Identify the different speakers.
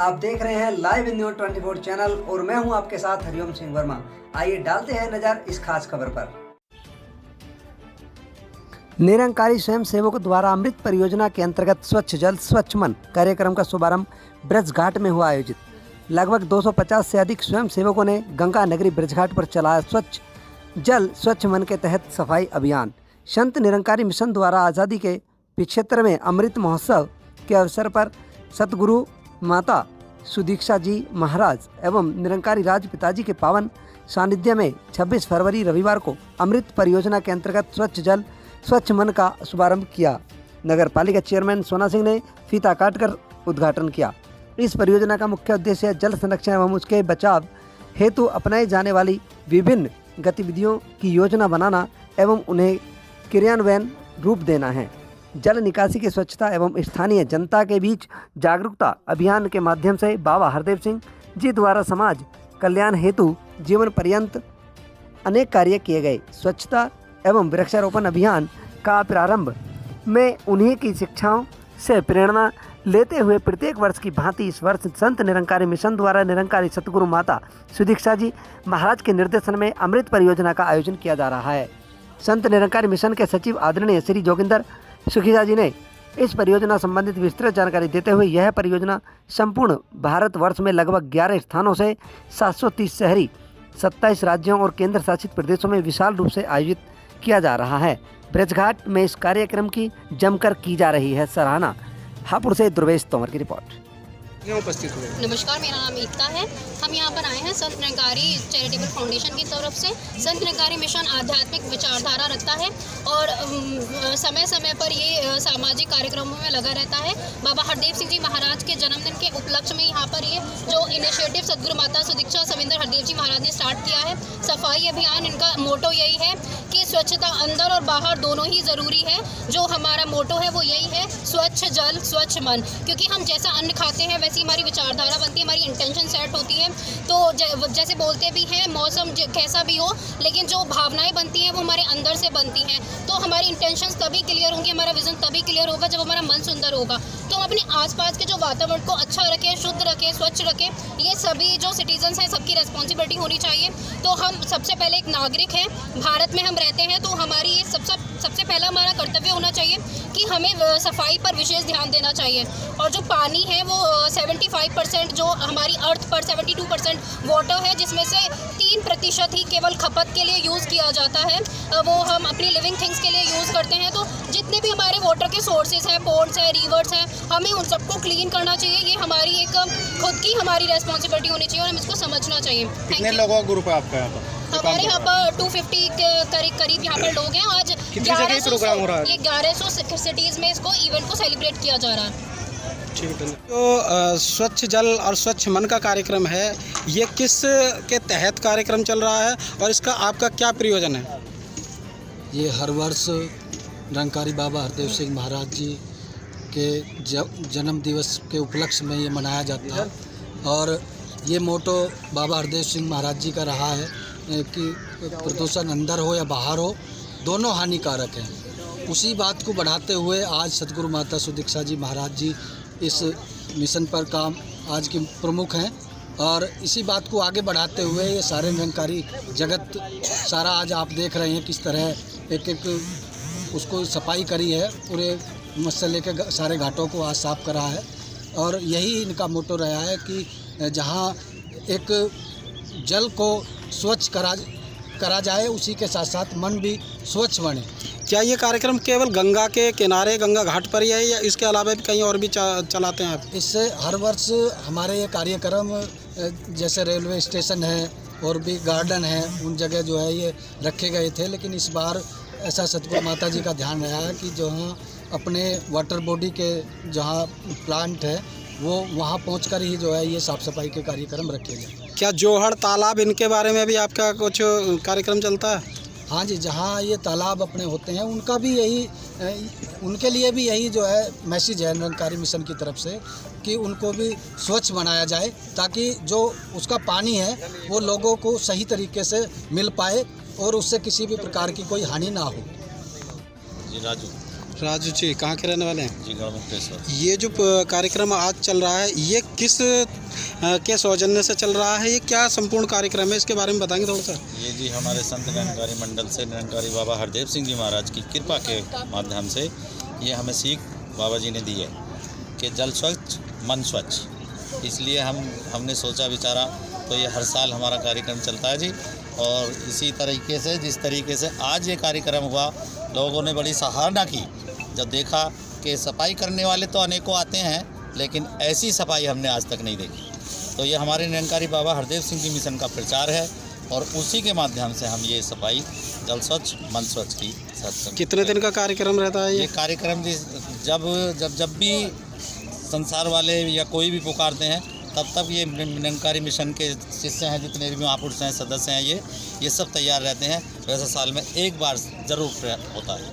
Speaker 1: आप देख रहे हैं लाइव इन न्यूज़ 24 चैनल और मैं हूं आपके साथ हरिओम सिंह वर्मा। आइए डालते हैं नजर इस खास खबर पर। निरंकारी स्वयंसेवकों द्वारा अमृत परियोजना के अंतर्गत स्वच्छ जल स्वच्छ मन कार्यक्रम का शुभारंभ ब्रजघाट में हुआ आयोजित। लगभग 250 से अधिक स्वयंसेवकों ने गंगा नगरी ब्रजघाट पर चलाया स्वच्छ जल स्वच्छ मन के तहत सफाई अभियान। संत निरंकारी मिशन द्वारा आज़ादी के 75वें अमृत महोत्सव के अवसर पर सतगुरु माता सुदीक्षा जी महाराज एवं निरंकारी राज पिताजी के पावन सानिध्य में 26 फरवरी रविवार को अमृत परियोजना के अंतर्गत स्वच्छ जल स्वच्छ मन का शुभारंभ किया। नगर पालिका चेयरमैन सोना सिंह ने फीता काटकर उद्घाटन किया। इस परियोजना का मुख्य उद्देश्य जल संरक्षण एवं उसके बचाव हेतु अपनाई जाने वाली विभिन्न गतिविधियों की योजना बनाना एवं उन्हें क्रियान्वयन रूप देना है। जल निकासी की स्वच्छता एवं स्थानीय जनता के बीच जागरूकता अभियान के माध्यम से बाबा हरदेव सिंह जी द्वारा समाज कल्याण हेतु जीवन पर्यंत अनेक कार्य किए गए। स्वच्छता एवं वृक्षारोपण अभियान का प्रारंभ में उन्हीं की शिक्षाओं से प्रेरणा लेते हुए प्रत्येक वर्ष की भांति इस वर्ष संत निरंकारी मिशन द्वारा निरंकारी सतगुरु माता सुदीक्षा जी महाराज के निर्देशन में अमृत परियोजना का आयोजन किया जा रहा है। संत निरंकारी मिशन के सचिव आदरणीय श्री जोगिंदर सुखीजा जी ने इस परियोजना संबंधित विस्तृत जानकारी देते हुए यह परियोजना संपूर्ण भारतवर्ष में लगभग 11 स्थानों से 730 शहरी 27 राज्यों और केंद्र शासित प्रदेशों में विशाल रूप से आयोजित किया जा रहा है। ब्रजघाट में इस कार्यक्रम की जमकर की जा रही है सराहना। हापुड़ से ध्रुवेश तोमर की रिपोर्ट।
Speaker 2: उपस्थित हुए। नमस्कार, मेरा नाम एकता है। हम यहाँ पर आए हैं संत निरंकारी चैरिटेबल फाउंडेशन की तरफ से। संत निरंकारी मिशन आध्यात्मिक विचारधारा रखता है और समय समय पर ये सामाजिक कार्यक्रमों में लगा रहता है। बाबा हरदेव सिंह जी महाराज के जन्मदिन के उपलक्ष्य में यहाँ पर ये जो इनिशिएटिव सतगुरु माता सुदीक्षा सविंदर हरदेव जी महाराज ने स्टार्ट किया है, सफाई अभियान, इनका मोटो यही है कि स्वच्छता अंदर और बाहर दोनों ही ज़रूरी है। जो हमारा मोटो है वो यही है, स्वच्छ जल स्वच्छ मन। क्योंकि हम जैसा अन्न खाते हैं वैसी हमारी विचारधारा बनती है, हमारी इंटेंशन सेट होती है। तो जैसे बोलते भी हैं मौसम कैसा भी हो, लेकिन जो भावनाएं बनती हैं वो हमारे अंदर से बनती हैं। तो हमारी इंटेंशंस तभी क्लियर होंगी, हमारा विजन तभी क्लियर होगा जब हमारा मन सुंदर होगा। तो हम अपने आसपास के जो वातावरण को अच्छा रखें, शुद्ध रखें, स्वच्छ रखें, ये सभी जो सिटीजन्स हैं सबकी रिस्पॉन्सिबिलिटी होनी चाहिए। तो हम सबसे पहले एक नागरिक हैं, भारत में हम रहते हैं, तो हमारी ये सबसे पहला हमारा कर्तव्य होना चाहिए कि हमें सफाई पर विशेष ध्यान देना चाहिए। और जो पानी है वो 75% जो हमारी अर्थ पर 72% वाटर है, जिसमें से 3% ही केवल खपत के लिए यूज़ किया जाता है, वो हम अपनी लिविंग थिंग्स के लिए यूज़ करते हैं। तो जितने भी हमारे वाटर के सोर्सेज हैं, पोर्ट्स हैं, रिवर्स हैं, हमें उन सबको क्लीन करना चाहिए। ये हमारी एक खुद की हमारी रेस्पॉन्सिबिलिटी होनी चाहिए और हमें इसको समझना चाहिए।
Speaker 3: कितने लोगों का ग्रुप है आपका यहाँ पर?
Speaker 2: हमारे यहाँ पर 250 के करीब यहाँ पर लोग हैं। आज 1100 सिटीज़ में इसको इवेंट को सेलिब्रेट किया जा रहा है।
Speaker 3: तो स्वच्छ जल और स्वच्छ मन का कार्यक्रम है, ये किस के तहत कार्यक्रम चल रहा है और इसका आपका क्या प्रयोजन है?
Speaker 4: ये हर वर्ष निरंकारी बाबा हरदेव सिंह महाराज जी के जन्म दिवस के उपलक्ष्य में ये मनाया जाता है। और ये मोटो बाबा हरदेव सिंह महाराज जी का रहा है कि प्रदूषण अंदर हो या बाहर हो, दोनों हानिकारक हैं। उसी बात को बढ़ाते हुए आज सतगुरु माता सुदीक्षा जी महाराज जी इस मिशन पर काम आज के प्रमुख हैं। और इसी बात को आगे बढ़ाते हुए ये सारे निरंकारी जगत सारा आज आप देख रहे हैं किस तरह एक उसको सफाई करी है, पूरे मत्स्य लेके सारे घाटों को आज साफ करा है। और यही इनका मोटो रहा है कि जहाँ एक जल को स्वच्छ करा जाए, उसी के साथ साथ मन भी स्वच्छ बने।
Speaker 3: क्या ये कार्यक्रम केवल गंगा के किनारे गंगा घाट पर ही है या इसके अलावा भी कहीं और भी चलाते हैं आप?
Speaker 4: इससे हर वर्ष हमारे ये कार्यक्रम जैसे रेलवे स्टेशन है और भी गार्डन है, उन जगह जो है ये रखे गए थे। लेकिन इस बार ऐसा सतगुरु माता जी का ध्यान रहा है कि जहाँ अपने वाटर बॉडी के जहाँ प्लांट है वो वहाँ पहुँचकर ही जो है ये साफ़ सफाई के कार्यक्रम रखे गए।
Speaker 3: क्या जोहड़ तालाब इनके बारे में भी आपका कुछ कार्यक्रम चलता है?
Speaker 4: हाँ जी, जहाँ ये तालाब अपने होते हैं उनका भी यही, उनके लिए भी यही जो है मैसेज है निरंकारी मिशन की तरफ से कि उनको भी स्वच्छ बनाया जाए, ताकि जो उसका पानी है वो लोगों को सही तरीके से मिल पाए और उससे किसी भी प्रकार की कोई हानि ना हो।
Speaker 3: जी राजू, राजू जी कहाँ के रहने वाले हैं?
Speaker 5: जी गढ़मुक्तेश्वर।
Speaker 3: ये जो कार्यक्रम आज चल रहा है ये किस के सौजन्य से चल रहा है, ये क्या संपूर्ण कार्यक्रम है, इसके बारे में बताएंगे थोड़ा सा?
Speaker 5: ये जी हमारे संत निरंकारी मंडल से निरंकारी बाबा हरदेव सिंह जी महाराज की कृपा के माध्यम से ये हमें सीख बाबा जी ने दी है कि जल स्वच्छ मन स्वच्छ। इसलिए हमने सोचा विचारा तो ये हर साल हमारा कार्यक्रम चलता है जी। और इसी तरीके से जिस तरीके से आज ये कार्यक्रम हुआ, लोगों ने बड़ी सराहना की जब देखा कि सफाई करने वाले तो अनेकों आते हैं लेकिन ऐसी सफाई हमने आज तक नहीं देखी। तो ये हमारे निरंकारी बाबा हरदेव सिंह जी मिशन का प्रचार है और उसी के माध्यम से हम ये सफाई जल स्वच्छ मन स्वच्छ की सत्संग।
Speaker 3: कितने दिन का कार्यक्रम रहता है
Speaker 5: ये कार्यक्रम जी जब भी संसार वाले या कोई भी पुकारते हैं तब ये निरंकारी मिशन के शिष्य हैं, जितने भी महापुरुष हैं, सदस्य हैं, ये सब तैयार रहते हैं। वैसे साल में एक बार ज़रूर होता है।